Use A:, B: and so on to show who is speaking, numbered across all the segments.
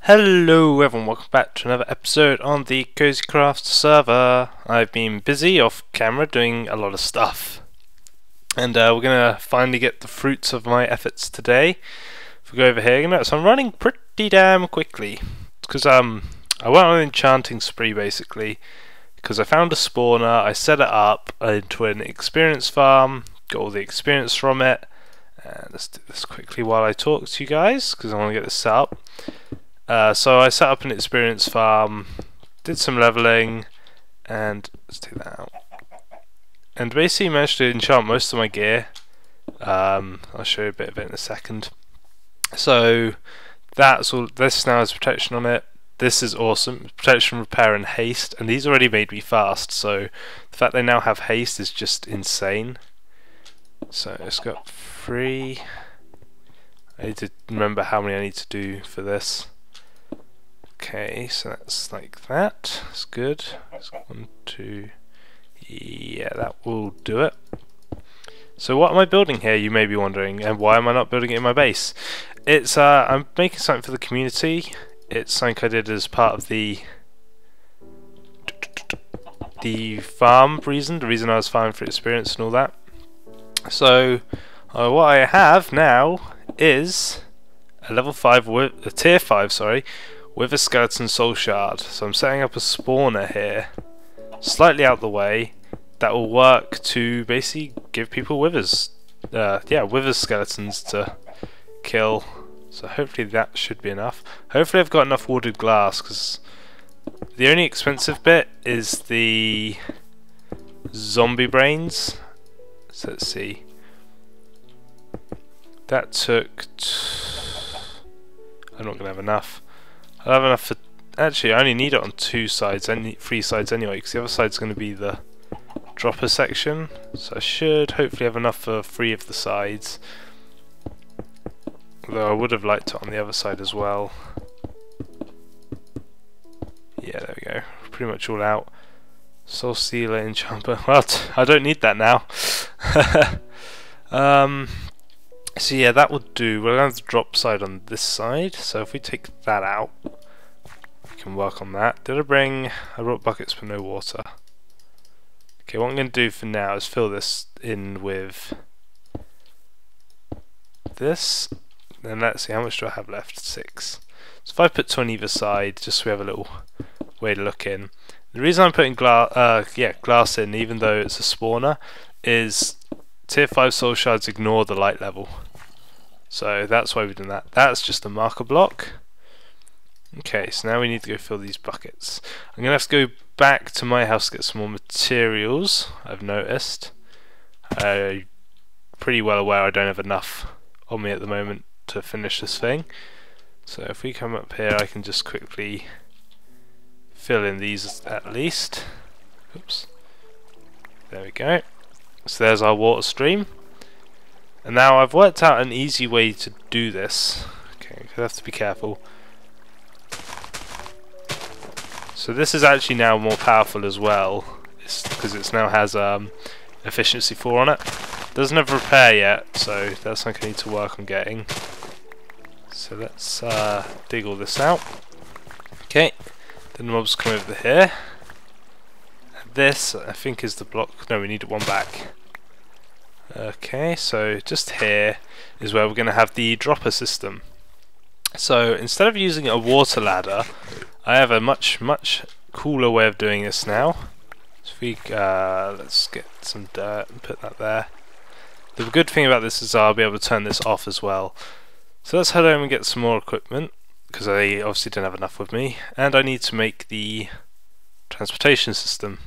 A: Hello everyone, welcome back to another episode on the CoziCraft server. I've been busy off camera doing a lot of stuff, and we're gonna finally get the fruits of my efforts today. If we go over here, so I'm running pretty damn quickly because I went on an enchanting spree basically because I found a spawner, I set it up into an experience farm, got all the experience from it. Let's do this quickly while I talk to you guys because I want to get this set up. So I set up an experience farm, did some leveling, and let's take that out. And basically managed to enchant most of my gear. I'll show you a bit of it in a second. So that's all. This now has protection on it. This is awesome. Protection, repair, and haste. And these already made me fast. So the fact they now have haste is just insane. So it's got 3. I need to remember how many I need to do for this. Okay, so that's like that. That's good. That's 1, 2. Yeah, that will do it. So what am I building here, you may be wondering, and why am I not building it in my base? It's I'm making something for the community. It's something I did as part of the farm reason, the reason I was farming for experience and all that. So what I have now is a level 5 a tier 5, sorry, with a skeleton soul shard. So I'm setting up a spawner here, slightly out the way, that will work to basically give people withers. Wither skeletons to kill. So hopefully that should be enough. Hopefully I've got enough warded glass, because the only expensive bit is the zombie brains. So let's see. That took... I'm not going to have enough. I'll have enough for... Actually, I only need it on 2 sides, 3 sides anyway, because the other side's going to be the dropper section. So I should hopefully have enough for 3 of the sides. Although I would have liked it on the other side as well. Yeah, there we go. Pretty much all out. Soul Stealer, Enchanter. Well, I don't need that now. So yeah, that will do. We're going to have the drop side on this side, so if we take that out, we can work on that. Did I bring... I brought buckets for no water. Okay, what I'm going to do for now is fill this in with this. Then let's see, how much do I have left? 6. So if I put 2 on either side, just so we have a little way to look in. The reason I'm putting glass in, even though it's a spawner, is tier 5 soul shards ignore the light level. So that's why we're doing that. That's just a marker block. Okay, so now we need to go fill these buckets. I'm going to have to go back to my house to get some more materials, I've noticed. Pretty well aware I don't have enough on me at the moment to finish this thing. So if we come up here, I can just quickly fill in these at least. Oops. There we go. So there's our water stream. And now I've worked out an easy way to do this. Okay, I have to be careful. So this is actually now more powerful as well, because it now has efficiency 4 on it. Doesn't have repair yet, so that's something I need to work on getting. So let's dig all this out. Okay, then the mobs come over here. And this, I think, is the block. No, we need one back. Okay, so just here is where we're going to have the dropper system. So instead of using a water ladder, I have a much cooler way of doing this now. So if we let's get some dirt and put that there. The good thing about this is I'll be able to turn this off as well. So let's head home and get some more equipment, because I obviously don't have enough with me, and I need to make the transportation system.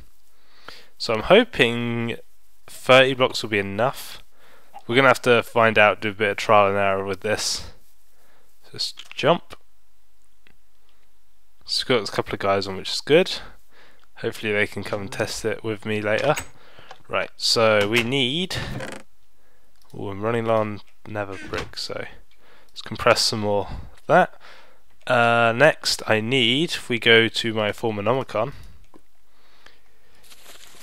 A: So I'm hoping 30 blocks will be enough. We're going to have to find out, do a bit of trial and error with this. Just jump. It's got a couple of guys on, which is good. Hopefully they can come and test it with me later. Right, so we need... Oh, I'm running low on nether brick, so let's compress some more of that. Next I need, if we go to my Formonomicon,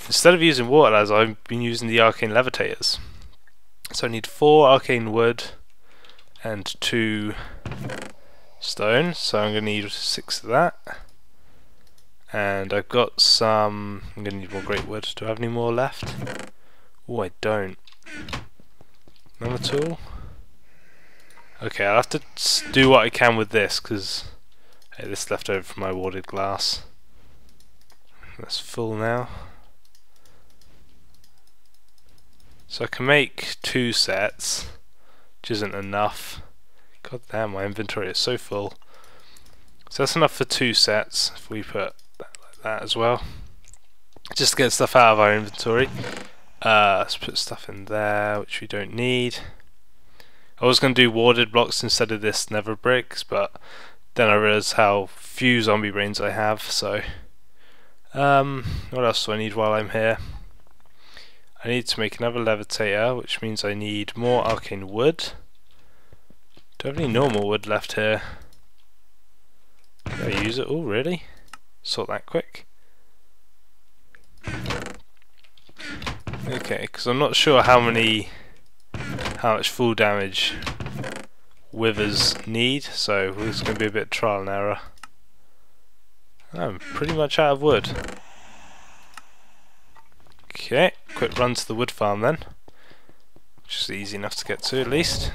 A: instead of using water ladders, I've been using the arcane levitators. So I need 4 arcane wood and 2 stone, so I'm going to need 6 of that. And I've got some... I'm going to need more great wood. Do I have any more left? Oh, I don't. None at all? Okay, I'll have to do what I can with this, because hey, this is left over from my warded glass. That's full now. So I can make 2 sets, which isn't enough. God damn, my inventory is so full. So that's enough for 2 sets, if we put that like that as well. Just to get stuff out of our inventory. Let's put stuff in there, which we don't need. I was going to do warded blocks instead of this nether bricks, but then I realised how few zombie brains I have, so... what else do I need while I'm here? I need to make another levitator, which means I need more arcane wood. Do I have any normal wood left here? Can I use it all, really? Sort that quick. Okay, because I'm not sure how much full damage withers need, so it's going to be a bit of trial and error. I'm pretty much out of wood. Okay, quick run to the wood farm then. Which is easy enough to get to at least.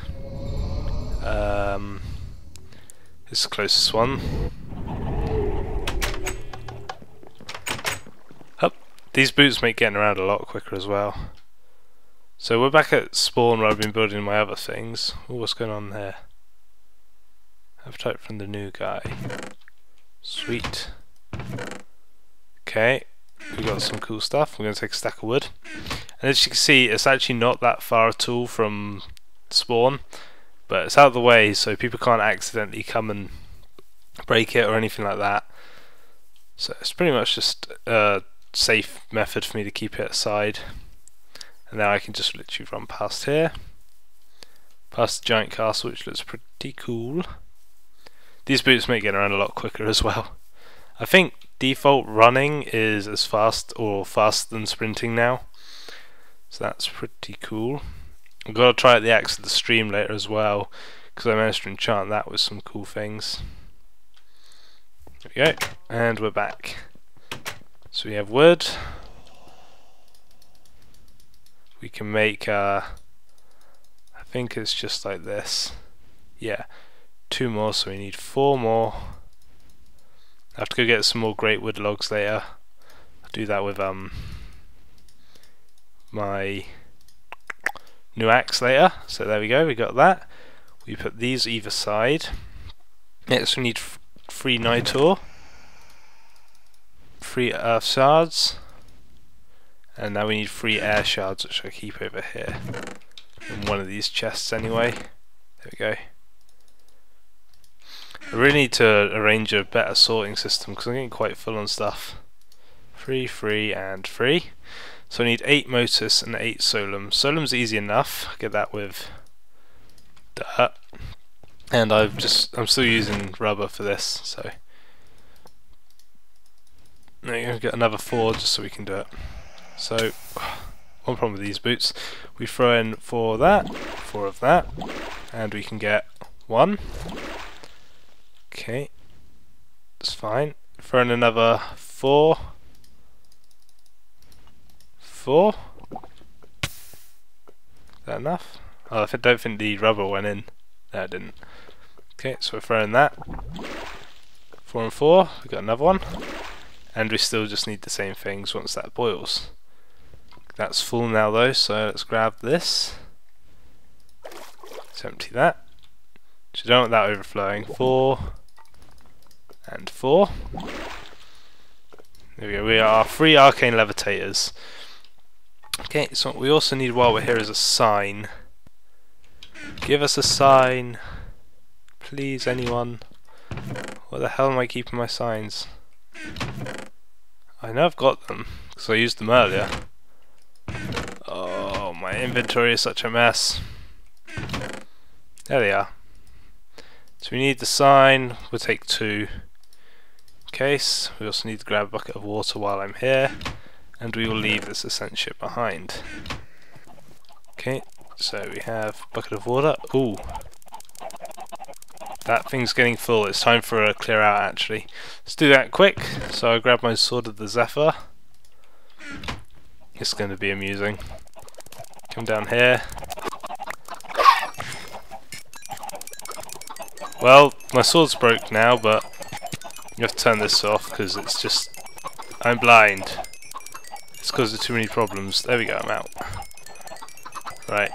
A: This is the closest one. Hup. These boots make getting around a lot quicker as well. So we're back at spawn where I've been building my other things. Ooh, what's going on there? Appetite from the new guy. Sweet. Okay, we got some cool stuff. We're going to take a stack of wood. And as you can see, it's actually not that far at all from spawn. But it's out of the way, so people can't accidentally come and break it or anything like that. So it's pretty much just a safe method for me to keep it aside. And now I can just literally run past here. Past the giant castle, which looks pretty cool. These boots make getting around a lot quicker as well. I think default running is as fast or faster than sprinting now. So that's pretty cool. I've got to try out the axe of the stream later as well, because I managed to enchant that with some cool things. There we go, and we're back. So we have wood. We can make, I think it's just like this. Yeah, 2 more, so we need 4 more. I have to go get some more great wood logs later. I'll do that with my new axe later. So there we go, we got that. We put these either side. Next we need 3 night ore, 3 earth shards, and now we need 3 air shards, which I keep over here in one of these chests anyway. There we go. I really need to arrange a better sorting system because I'm getting quite full on stuff. 3, 3 and 3. So I need 8 motus and 8 solum. Solum's easy enough, I get that with dirt. And I'm still using rubber for this, so now you're going to get another 4 just so we can do it. So one problem with these boots, we throw in 4 of that, 4 of that, and we can get 1. Okay, that's fine. Throw in another 4. 4. Is that enough? Oh, I don't think the rubber went in. No, it didn't. Okay, so we're throwing that. 4 and 4. We got another one, and we still just need the same things once that boils. That's full now though, so let's grab this. Let's empty that. So you don't want that overflowing. 4 and 4. There we go. We are 3 arcane levitators. Okay, so what we also need while we're here is a sign. Give us a sign. Please, anyone. Where the hell am I keeping my signs? I know I've got them, because I used them earlier. Oh, my inventory is such a mess. There they are. So we need the sign. We'll take 2 in case. We also need to grab a bucket of water while I'm here. And we will leave this ascent ship behind. Okay, so we have a bucket of water. Ooh. That thing's getting full. It's time for a clear out actually. Let's do that quick. So I grab my Sword of the Zephyr. It's going to be amusing. Come down here. Well, my sword's broke now, but you have to turn this off because it's just... I'm blind. It's because of too many problems. There we go, I'm out. Right.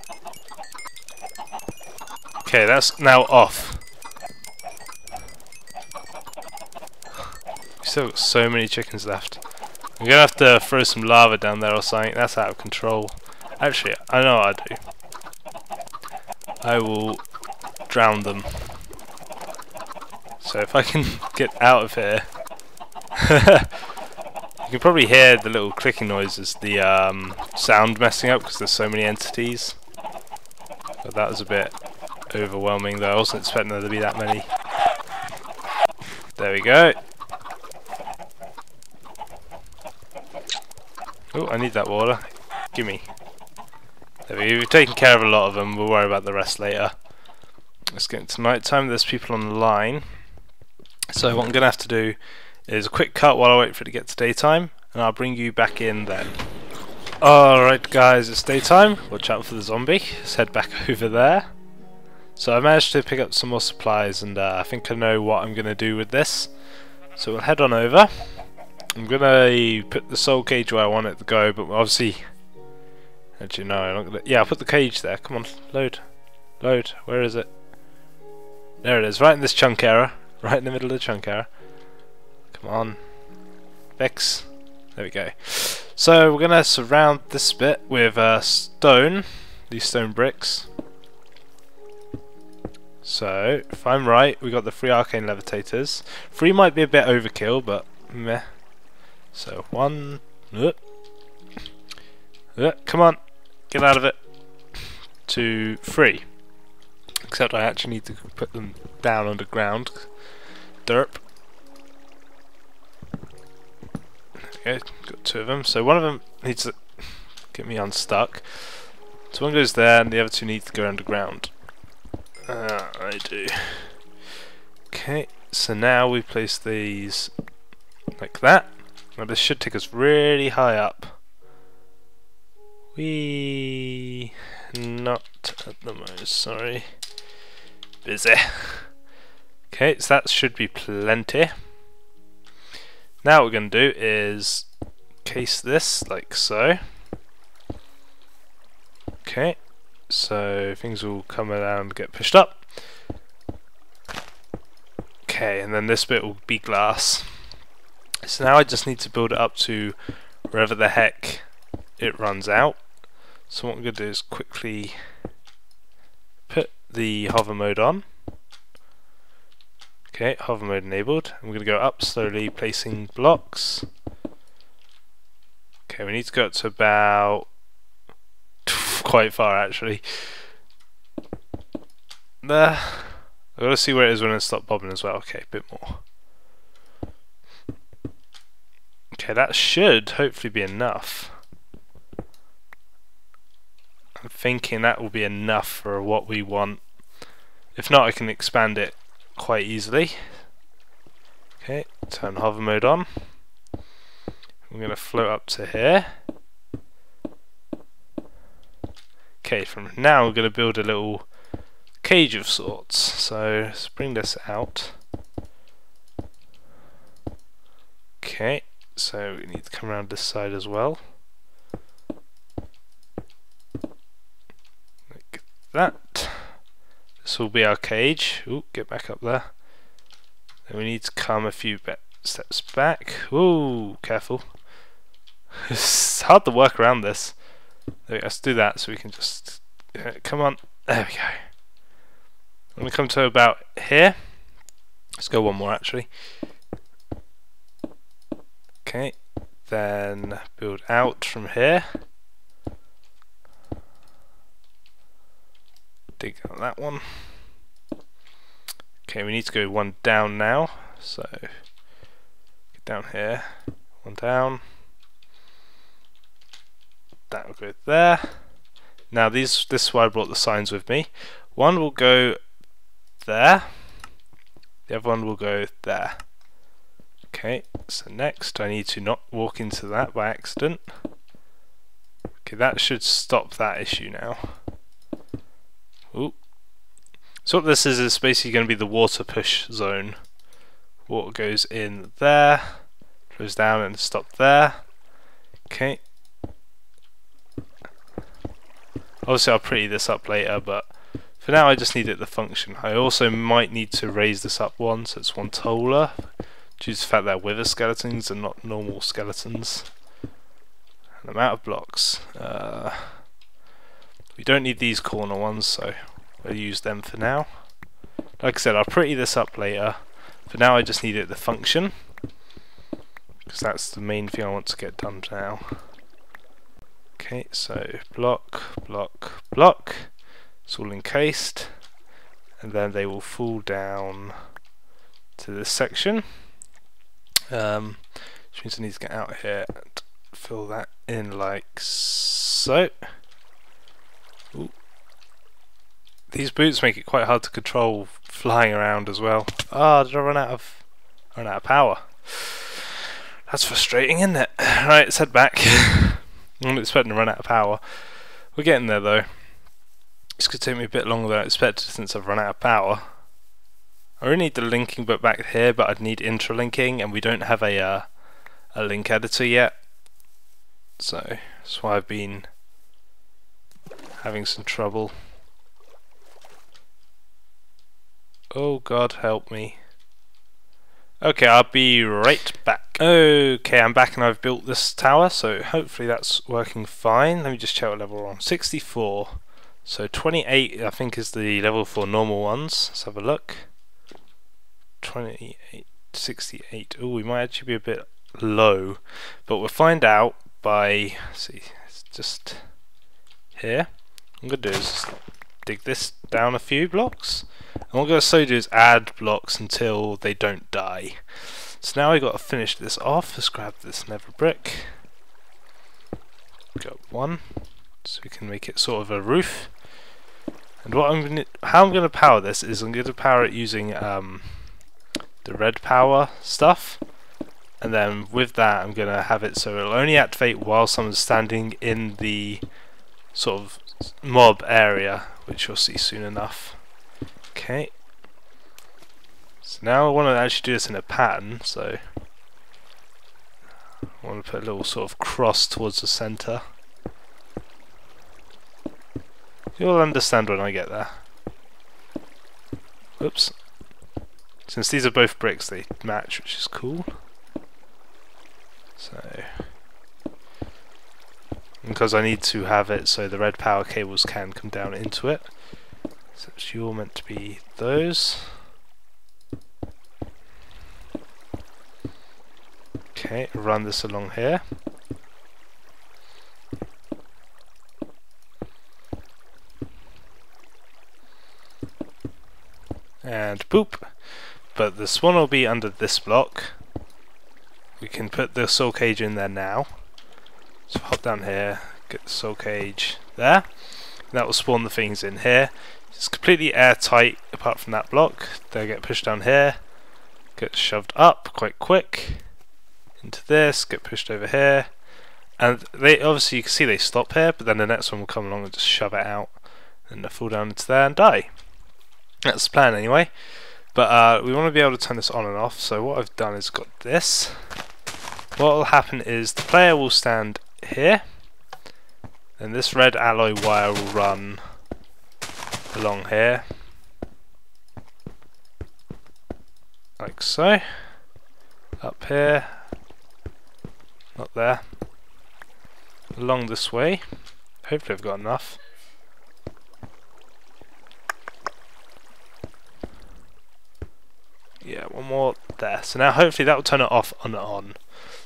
A: Okay, that's now off. We still got so many chickens left. I'm gonna have to throw some lava down there or something. That's out of control. Actually, I know what I'll do. I will drown them. So if I can get out of here, you can probably hear the little clicking noises, the sound messing up because there's so many entities. But that was a bit overwhelming though. I wasn't expecting there to be that many. There we go. Oh, I need that water. Gimme. There we go. We've taken care of a lot of them. We'll worry about the rest later. Let's get into night time. There's people on the line. So what I'm going to have to do is a quick cut while I wait for it to get to daytime, and I'll bring you back in then. Alright guys, it's daytime. Watch out for the zombie. Let's head back over there. So I managed to pick up some more supplies, and I think I know what I'm going to do with this. So we'll head on over. I'm going to put the soul cage where I want it to go, but obviously... Actually no, I'm not going to... Yeah, I'll put the cage there. Come on, load. Load. Where is it? There it is, right in this chunk error. Right in the middle of the chunk error. Come on. Fix. There we go. So we're going to surround this bit with stone. These stone bricks. So, if I'm right, we got the 3 arcane levitators. 3 might be a bit overkill, but meh. So, 1... come on. Get out of it. 2, 3. Except I actually need to put them down underground. Derp. Okay, got 2 of them. So one of them needs to get me unstuck. So one goes there, and the other 2 need to go underground. I do. Okay, so now we place these like that. Now this should take us really high up. Not at the most, sorry. Busy. Okay, so that should be plenty. Now what we're going to do is case this like so. Okay, so things will come around and get pushed up. Okay, and then this bit will be glass. So now I just need to build it up to wherever the heck it runs out. So what I'm going to do is quickly put the hover mode on. Okay, hover mode enabled. I'm going to go up slowly, placing blocks. Okay, we need to go up to about quite far actually. There. I've got to see where it is when it stops bobbing as well. Okay, a bit more. Okay, that should hopefully be enough. I'm thinking that will be enough for what we want. If not, I can expand it quite easily. Okay, turn hover mode on. I'm going to float up to here. Okay, from now we're going to build a little cage of sorts. So let's bring this out. Okay, so we need to come around this side as well. Like that. This will be our cage. Ooh, get back up there. Then we need to come a few steps back. Ooh, careful. It's hard to work around this. There we go, let's do that so we can just... come on. There we go. I'm going to come to about here. Let's go one more actually. Okay, then build out from here. Dig out that one. Okay, we need to go one down now. So, get down here. One down. That will go there. Now this is why I brought the signs with me. One will go there. The other one will go there. Okay, so next I need to not walk into that by accident. Okay, that should stop that issue now. Ooh. So what this is basically going to be the water push zone. Water goes in there, goes down and stop there. Okay. Obviously I'll pretty this up later, but for now I just need it to function. I also might need to raise this up one so it's one taller, due to the fact that wither skeletons are not normal skeletons. And I'm out of blocks. We don't need these corner ones, so we'll use them for now. Like I said, I'll pretty this up later. For now I just need it to function, because that's the main thing I want to get done now. Okay, so block, block, block. It's all encased, and then they will fall down to this section. Which means I need to get out here and fill that in like so. Ooh. These boots make it quite hard to control flying around as well. Ah, did I run out of power? That's frustrating, isn't it? Right, let's head back. I'm expecting to run out of power. We're getting there though. It's going to take me a bit longer than I expected since I've run out of power. I really need the linking bit back here, but I'd need intralinking, and we don't have a link editor yet. So that's why I've been having some trouble. Oh God, help me. Okay, I'll be right back. Okay, I'm back and I've built this tower, so hopefully that's working fine. Let me just check what level we're on. 64. So 28 I think is the level for normal ones. Let's have a look. 28, 68. Oh, we might actually be a bit low, but we'll find out by, see, it's just here. What I'm going to do is just dig this down a few blocks. And what I'm going to do is add blocks until they don't die. So now we've got to finish this off. Let's grab this nether brick. Got one, so we can make it sort of a roof. And what how I'm going to power this is I'm going to power it using the red power stuff. And then with that I'm going to have it so it'll only activate while someone's standing in the sort of mob area, which you'll see soon enough. Okay. So now I want to actually do this in a pattern, so I want to put a little sort of cross towards the centre. You'll understand when I get there. Whoops. Since these are both bricks, they match, which is cool. So, because I need to have it so the red power cables can come down into it. So it's all meant to be those. Okay, run this along here. And boop! But this one will be under this block. We can put the soul cage in there now. So hop down here, get the soul cage there. That will spawn the things in here. It's completely airtight apart from that block. They get pushed down here, get shoved up quite quick into this, get pushed over here, and they obviously you can see they stop here, but then the next one will come along and just shove it out, and they fall down into there and die. That's the plan anyway. But we want to be able to turn this on and off. So what I've done is got this. What will happen is the player will stand here, and this red alloy wire will run along here, like so, up here, not there, along this way. Hopefully I've got enough. Yeah, one more there. So now hopefully that will turn it off and on.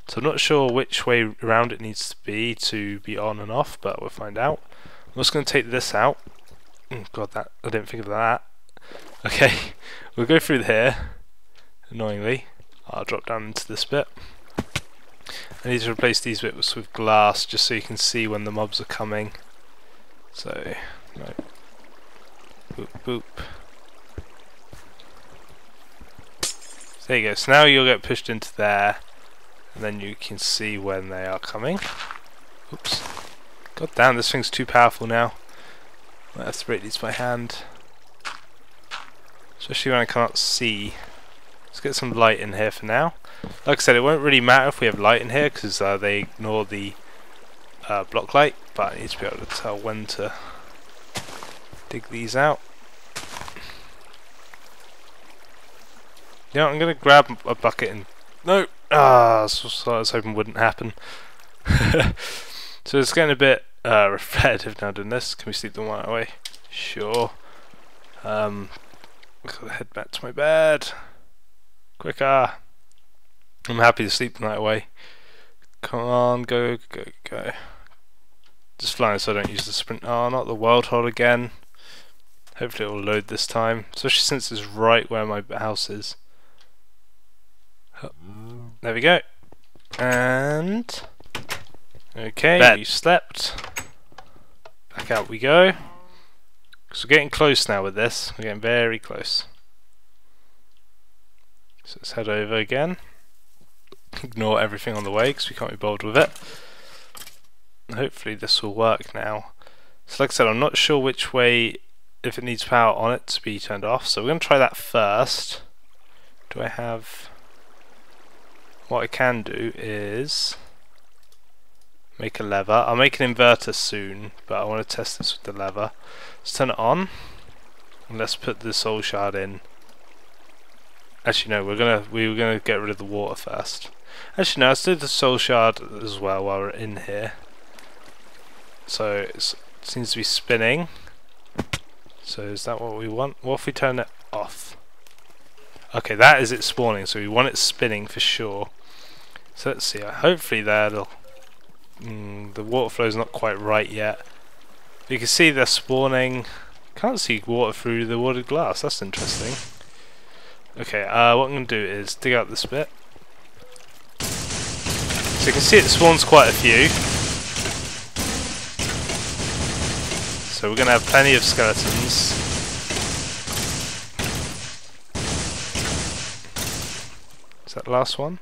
A: So I'm not sure which way around it needs to be on and off, but we'll find out. I'm just going to take this out. Oh God, that I didn't think of that. Okay, we'll go through here. Annoyingly, I'll drop down into this bit. I need to replace these bits with glass just so you can see when the mobs are coming. So, right. Boop, boop. There you go. So now you'll get pushed into there, and then you can see when they are coming. Oops. God damn, this thing's too powerful now. I have to break these by hand. Especially when I can't see. Let's get some light in here for now. Like I said, it won't really matter if we have light in here because they ignore the block light, but I need to be able to tell when to dig these out. You know, I'm going to grab a bucket and... No! Ah, that's what I was hoping wouldn't happen. So it's getting a bit repetitive now doing this. Can we sleep the night away? Sure. I've got to head back to my bed. Quicker! I'm happy to sleep the night away. Come on, go, go, go. Just flying so I don't use the sprint. Oh, not the world hole again. Hopefully it will load this time. Especially since it's right where my house is. There we go. And... okay, you slept. Back out we go. Because we're getting close now with this. We're getting very close. So let's head over again. Ignore everything on the way because we can't be bothered with it. Hopefully this will work now. So like I said, I'm not sure which way, if it needs power on it to be turned off. So we're going to try that first. Do I have... what I can do is make a lever. I'll make an inverter soon, but I want to test this with the lever. Let's turn it on. And let's put the soul shard in. Actually no, we were gonna get rid of the water first. Actually no, let's do the soul shard as well while we're in here. So it seems to be spinning. So is that what we want? What if we turn it off? Okay, that is it spawning, so we want it spinning for sure. So let's see, hopefully that'll... the water flow's not quite right yet. You can see they're spawning. Can't see water through the watered glass, that's interesting. Okay, what I'm going to do is dig out this bit. So you can see it spawns quite a few. So we're going to have plenty of skeletons. Is that the last one?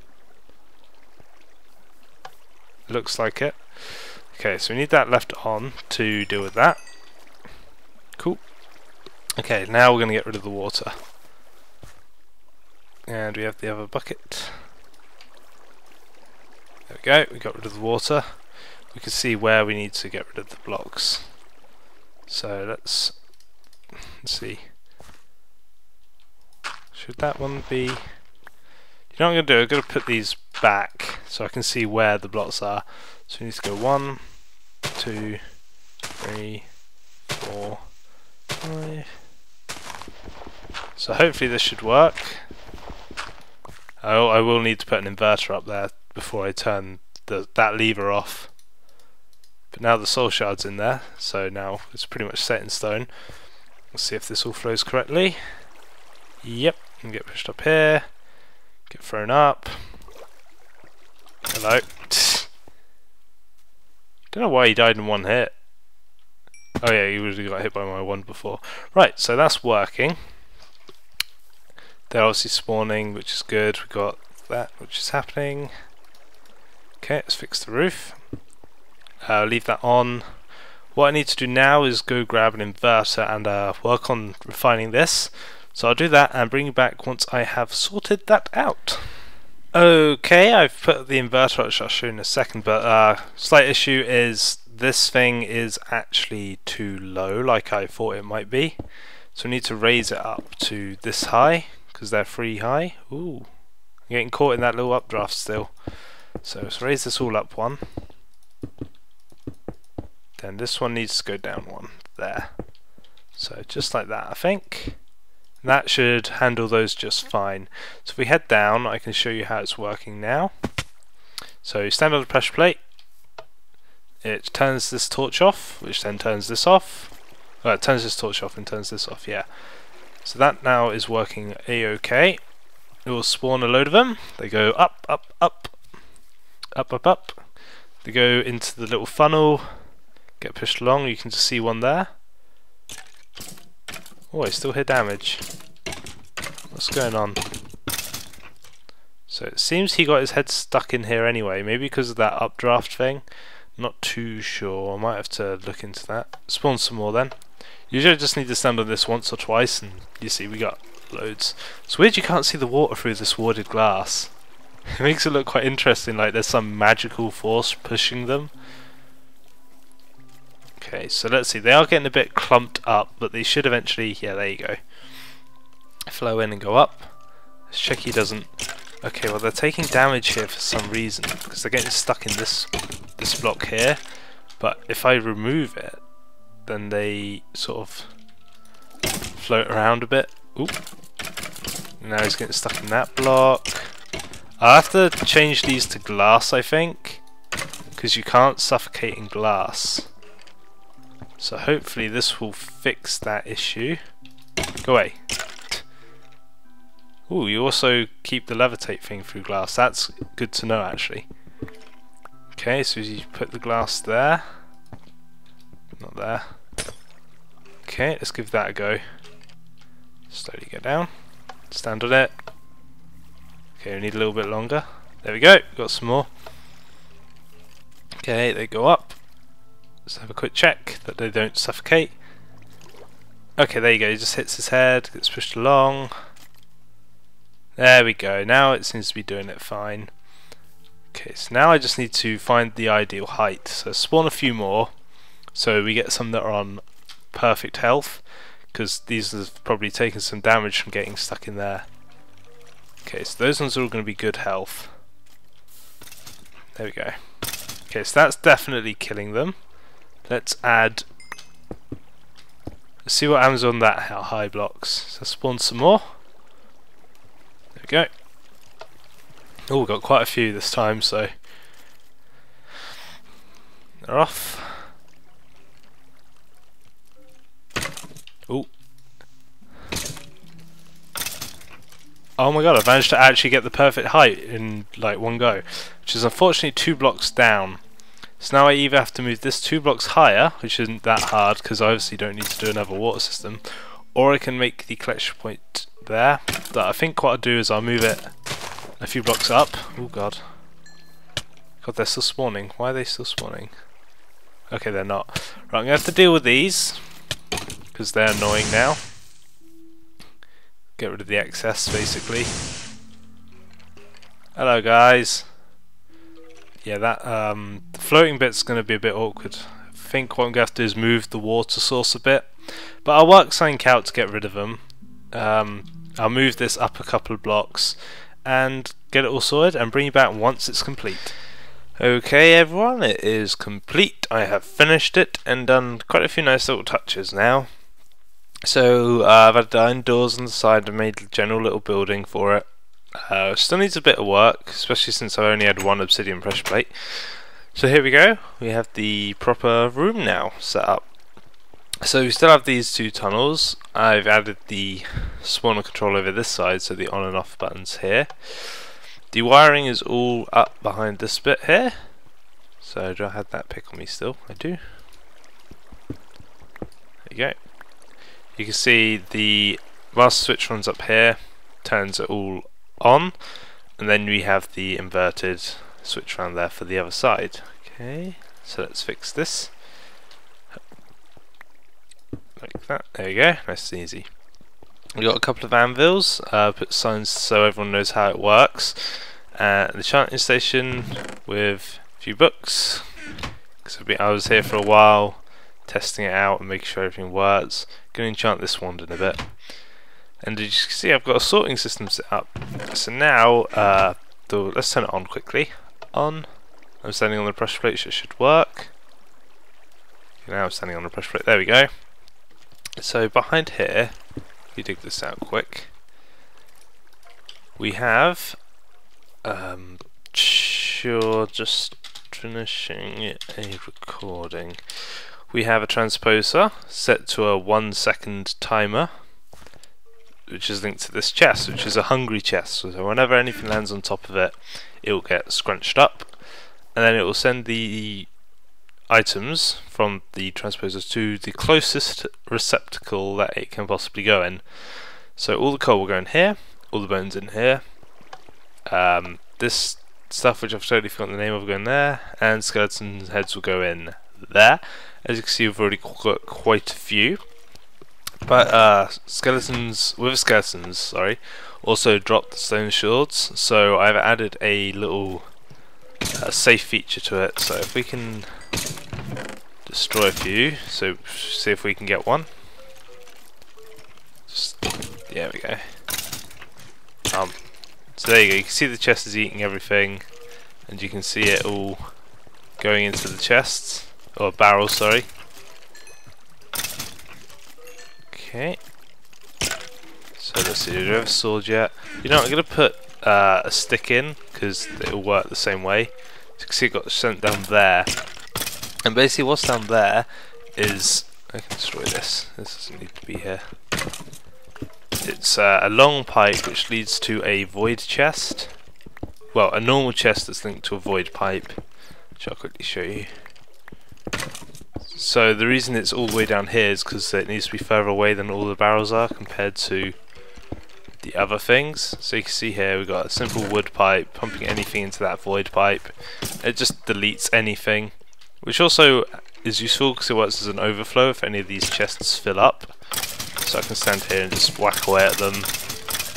A: Looks like it. Okay, so we need that left on to deal with that. Cool. Okay, now we're going to get rid of the water. And we have the other bucket. There we go, we got rid of the water. We can see where we need to get rid of the blocks. So let's see. Should that one be... you know what I'm going to do? I'm going to put these back so I can see where the blocks are. So we need to go 1, 2, 3, 4, 5. So hopefully this should work. I will need to put an inverter up there before I turn that lever off. But now the soul shard's in there, so now it's pretty much set in stone. Let's see if this all flows correctly. Yep, and get pushed up here. Get thrown up. Hello. Don't know why he died in one hit. Oh yeah, he would have got hit by my one before. Right, so that's working. They're obviously spawning, which is good. We've got that, which is happening. Okay, let's fix the roof. Leave that on. What I need to do now is go grab an inverter and work on refining this. So I'll do that and bring you back once I have sorted that out. Okay, I've put the inverter, which I'll show you in a second, but slight issue is this thing is actually too low, like I thought it might be. So we need to raise it up to this high, because they're free high. Ooh, I'm getting caught in that little updraft still. So let's raise this all up one. Then this one needs to go down one, there. So just like that, I think. That should handle those just fine. So if we head down, I can show you how it's working now. So you stand on the pressure plate. It turns this torch off, which then turns this off. Well, it turns this torch off and turns this off, yeah. So that now is working a-okay. It will spawn a load of them. They go up, up, up, up, up, up. They go into the little funnel, get pushed along. You can just see one there. Oh, I still hear damage. What's going on? So it seems he got his head stuck in here anyway, maybe because of that updraft thing. Not too sure, I might have to look into that. Spawn some more then. Usually I just need to stand on this once or twice and you see we got loads. It's weird you can't see the water through this warded glass. It makes it look quite interesting, like there's some magical force pushing them. Okay, so let's see, they are getting a bit clumped up, but they should eventually, yeah, there you go, flow in and go up. Let's check he doesn't. Okay, well they're taking damage here for some reason, because they're getting stuck in this block here, but if I remove it, then they sort of float around a bit. Oop. Now he's getting stuck in that block. I'll have to change these to glass, I think, because you can't suffocate in glass. So hopefully this will fix that issue. Go away. Ooh, you also keep the levitate thing through glass. That's good to know, actually. Okay, so you put the glass there. Not there. Okay, let's give that a go. Slowly go down. Stand on it. Okay, we need a little bit longer. There we go, got some more. Okay, they go up. Let's have a quick check that they don't suffocate. Okay, there you go, he just hits his head, gets pushed along. There we go, now it seems to be doing it fine. Okay, so now I just need to find the ideal height. So spawn a few more, so we get some that are on perfect health, because these have probably taken some damage from getting stuck in there. Okay, so those ones are all going to be good health. There we go. Okay, so that's definitely killing them. Let's add... Let's see what happens on that high blocks. So spawn some more. There we go. Oh, we've got quite a few this time, so... They're off. Oh. Oh my god, I managed to actually get the perfect height in like one go, which is unfortunately 2 blocks down. So now I either have to move this 2 blocks higher, which isn't that hard because I obviously don't need to do another water system, or I can make the collection point there. But I think what I'll do is I'll move it a few blocks up. Oh god. God, they're still spawning. Why are they still spawning? Okay, they're not. Right, I'm going to have to deal with these because they're annoying now. Get rid of the excess, basically. Hello, guys. Yeah, that the floating bit's going to be a bit awkward. I think what I'm going to have to do is move the water source a bit, but I'll work something out to get rid of them. I'll move this up a couple of blocks and get it all sorted and bring you back once it's complete. Okay, everyone, it is complete. I have finished it and done quite a few nice little touches now. So I've had the iron doors on the side and made a general little building for it. Still needs a bit of work, especially since I only had one obsidian pressure plate. So here we go, we have the proper room now set up. So we still have these 2 tunnels. I've added the spawner control over this side, so the on and off buttons here. The wiring is all up behind this bit here. So do I have that pick on me still? I do. There you go. You can see the master switch runs up here, turns it all on, and then we have the inverted switch around there for the other side. Okay, so let's fix this. Like that, there you go, nice and easy. We've got a couple of anvils, put signs so everyone knows how it works. The enchanting station with a few books, because I was here for a while testing it out and making sure everything works. Going to enchant this wand in a bit. And as you can see, I've got a sorting system set up. So now, let's turn it on quickly. On. I'm standing on the pressure plate, so it should work. Now I'm standing on the pressure plate, there we go. So behind here, if you dig this out quick, we have, just finishing a recording. We have a transposer set to a 1-second timer, which is linked to this chest, which is a hungry chest. So whenever anything lands on top of it, it will get scrunched up, and then it will send the items from the transposers to the closest receptacle that it can possibly go in. So all the coal will go in here, all the bones in here, This stuff, which I've totally forgotten the name of, will go in there, and skeleton heads will go in there. As you can see, we've already got quite a few. But skeletons, sorry, also drop the stone shards, so I've added a little safe feature to it. So if we can destroy a few, so see if we can get one. There we go. So there you go, you can see the chest is eating everything, and you can see it all going into the chests, or barrels, sorry. Okay. So let's see, do we have a sword yet? You know, I'm going to put a stick in, because it'll work the same way. So you can see it got sent down there. And basically what's down there is... I can destroy this, this doesn't need to be here. It's a long pipe which leads to a void chest. Well, a normal chest that's linked to a void pipe, which I'll quickly show you. So the reason it's all the way down here is because it needs to be further away than all the barrels are compared to the other things. So you can see here we've got a simple wood pipe pumping anything into that void pipe. It just deletes anything, which also is useful because it works as an overflow if any of these chests fill up. So I can stand here and just whack away at them.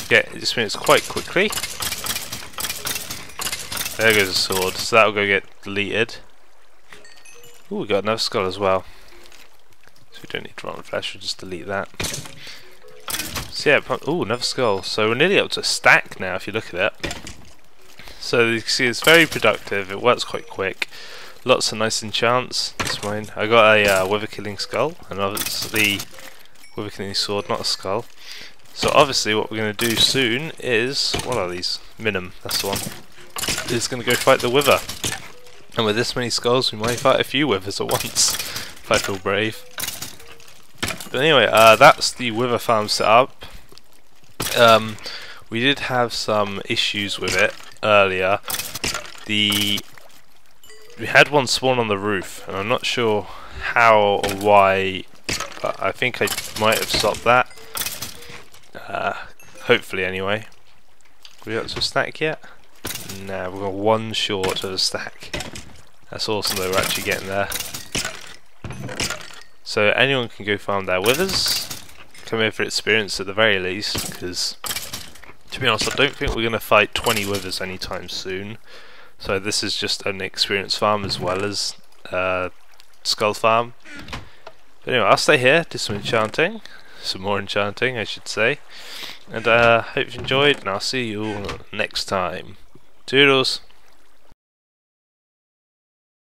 A: Get it just means quite quickly. There goes a sword, so that'll go get deleted. Ooh, we got another skull as well. So we don't need to rotten flesh, we'll just delete that. So yeah, ooh, another skull. So we're nearly up to a stack now if you look at it. So you can see it's very productive, it works quite quick. Lots of nice enchants. That's mine. I got a wither killing skull, and obviously wither killing sword, not a skull. So obviously what we're going to do soon is, what are these? Minim, that's the one. Is going to go fight the wither. And with this many skulls we might fight a few withers at once, if I feel brave. But anyway, that's the wither farm set up. We did have some issues with it earlier. We had one spawn on the roof, and I'm not sure how or why, but I think I might have stopped that. Hopefully anyway. We got to a stack yet? Nah, we've got one short of a stack. That's awesome though, we're actually getting there. So anyone can go farm their withers. Come here for experience at the very least, because to be honest I don't think we're going to fight 20 withers anytime soon. So this is just an experience farm as well as skull farm. But anyway, I'll stay here, do some enchanting. Some more enchanting I should say. And hope you enjoyed, and I'll see you all next time. Toodles!